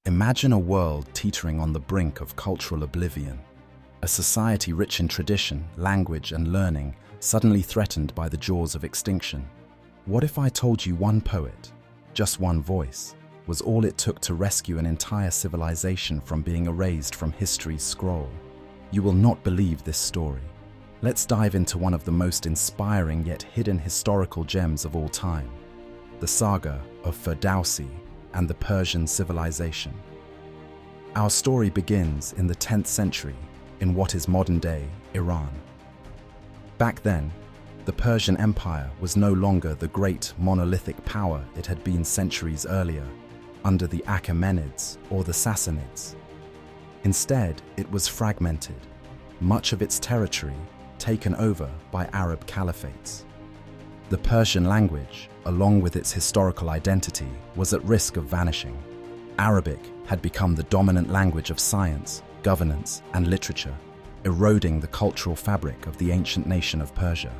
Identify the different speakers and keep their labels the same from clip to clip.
Speaker 1: Imagine a world teetering on the brink of cultural oblivion. A society rich in tradition, language, and learning, suddenly threatened by the jaws of extinction. What if I told you one poet, just one voice, was all it took to rescue an entire civilization from being erased from history's scroll? You will not believe this story. Let's dive into one of the most inspiring yet hidden historical gems of all time, the saga of Ferdowsi and the Persian civilization. Our story begins in the 10th century in what is modern-day Iran. Back then, the Persian Empire was no longer the great monolithic power it had been centuries earlier, under the Achaemenids or the Sassanids. Instead, it was fragmented, much of its territory taken over by Arab caliphates. The Persian language, along with its historical identity, was at risk of vanishing. Arabic had become the dominant language of science, governance, and literature, eroding the cultural fabric of the ancient nation of Persia.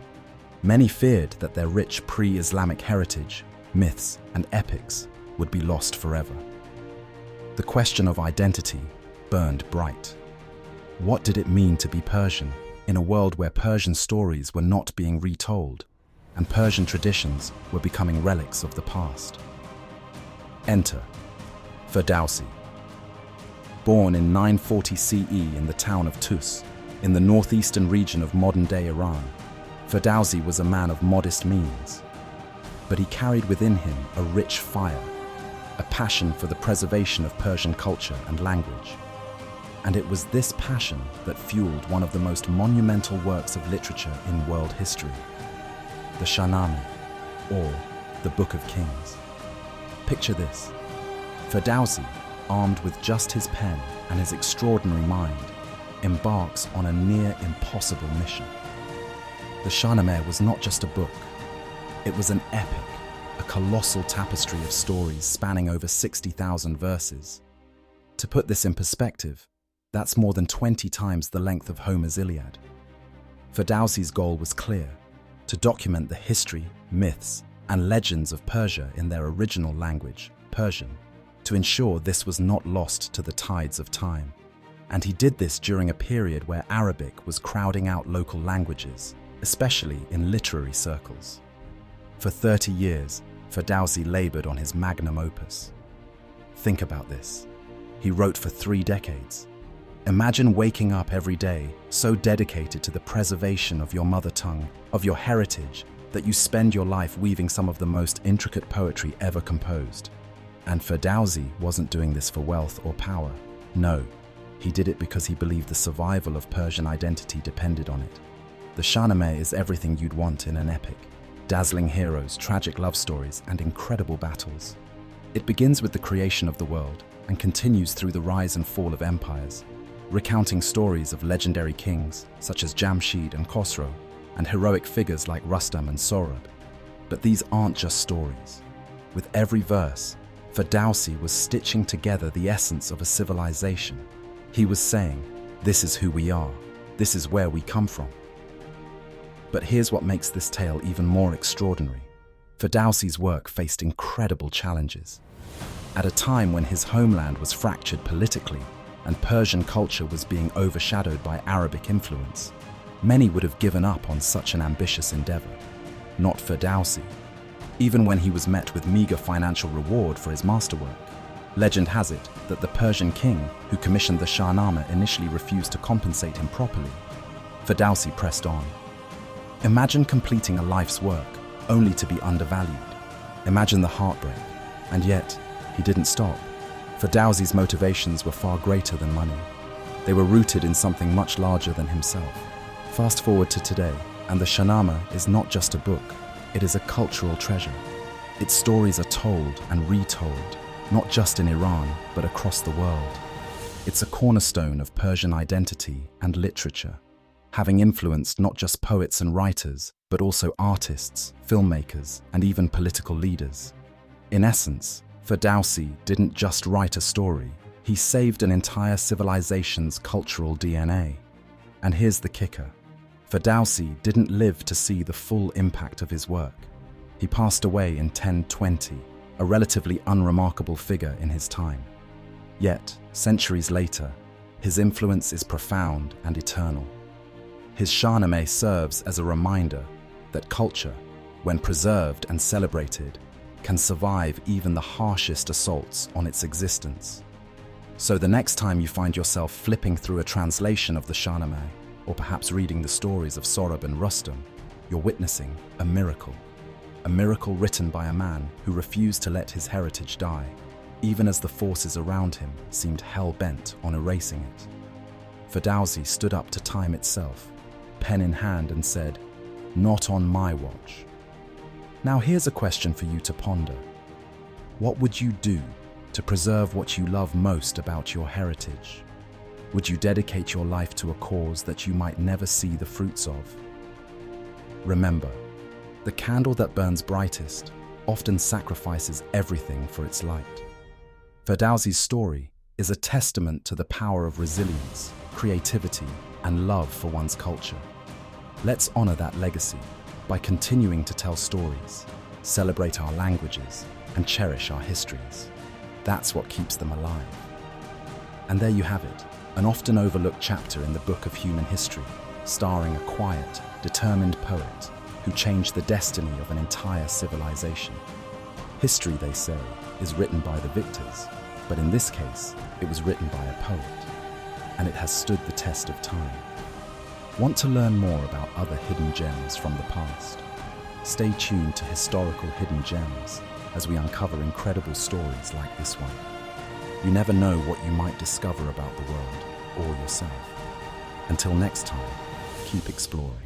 Speaker 1: Many feared that their rich pre-Islamic heritage, myths, and epics would be lost forever. The question of identity burned bright. What did it mean to be Persian in a world where Persian stories were not being retold and Persian traditions were becoming relics of the past? Enter Ferdowsi. Born in 940 CE in the town of Tus, in the northeastern region of modern-day Iran, Ferdowsi was a man of modest means. But he carried within him a rich fire, a passion for the preservation of Persian culture and language. And it was this passion that fueled one of the most monumental works of literature in world history, the Shahnameh, or the Book of Kings. Picture this: Ferdowsi, armed with just his pen and his extraordinary mind, embarks on a near impossible mission. The Shahnameh was not just a book, it was an epic, a colossal tapestry of stories spanning over 60,000 verses. To put this in perspective, that's more than 20 times the length of Homer's Iliad. Ferdowsi's goal was clear: to document the history, myths, and legends of Persia in their original language, Persian, to ensure this was not lost to the tides of time. And he did this during a period where Arabic was crowding out local languages, especially in literary circles. For 30 years, Ferdowsi labored on his magnum opus. Think about this. He wrote for 3 decades. Imagine waking up every day so dedicated to the preservation of your mother tongue, of your heritage, that you spend your life weaving some of the most intricate poetry ever composed. And Ferdowsi wasn't doing this for wealth or power. No, he did it because he believed the survival of Persian identity depended on it. The Shahnameh is everything you'd want in an epic: dazzling heroes, tragic love stories, and incredible battles. It begins with the creation of the world and continues through the rise and fall of empires, recounting stories of legendary kings such as Jamshid and Khosrow, and heroic figures like Rustam and Sohrab. But these aren't just stories. With every verse, Ferdowsi was stitching together the essence of a civilization. He was saying, this is who we are, this is where we come from. But here's what makes this tale even more extraordinary. Ferdowsi's work faced incredible challenges. At a time when his homeland was fractured politically and Persian culture was being overshadowed by Arabic influence, many would have given up on such an ambitious endeavor. Not Ferdowsi. Even when he was met with meager financial reward for his masterwork, legend has it that the Persian king who commissioned the Shahnameh initially refused to compensate him properly. Ferdowsi pressed on. Imagine completing a life's work only to be undervalued. Imagine the heartbreak. And yet, he didn't stop. Ferdowsi's motivations were far greater than money. They were rooted in something much larger than himself. Fast forward to today, and the Shahnameh is not just a book, it is a cultural treasure. Its stories are told and retold, not just in Iran, but across the world. It's a cornerstone of Persian identity and literature, having influenced not just poets and writers, but also artists, filmmakers, and even political leaders. In essence, Ferdowsi didn't just write a story, he saved an entire civilization's cultural DNA. And here's the kicker: Ferdowsi didn't live to see the full impact of his work. He passed away in 1020, a relatively unremarkable figure in his time. Yet, centuries later, his influence is profound and eternal. His Shahnameh serves as a reminder that culture, when preserved and celebrated, can survive even the harshest assaults on its existence. So the next time you find yourself flipping through a translation of the Shahnameh, or perhaps reading the stories of Sohrab and Rustam, you're witnessing a miracle written by a man who refused to let his heritage die, even as the forces around him seemed hell-bent on erasing it. Ferdowsi stood up to time itself, pen in hand, and said, "Not on my watch." Now here's a question for you to ponder. What would you do to preserve what you love most about your heritage? Would you dedicate your life to a cause that you might never see the fruits of? Remember, the candle that burns brightest often sacrifices everything for its light. Ferdowsi's story is a testament to the power of resilience, creativity, and love for one's culture. Let's honor that legacy by continuing to tell stories, celebrate our languages, and cherish our histories. That's what keeps them alive. And there you have it, an often overlooked chapter in the book of human history, starring a quiet, determined poet who changed the destiny of an entire civilization. History, they say, is written by the victors, but in this case, it was written by a poet, and it has stood the test of time. Want to learn more about other hidden gems from the past? Stay tuned to Historical Hidden Gems as we uncover incredible stories like this one. You never know what you might discover about the world or yourself. Until next time, keep exploring.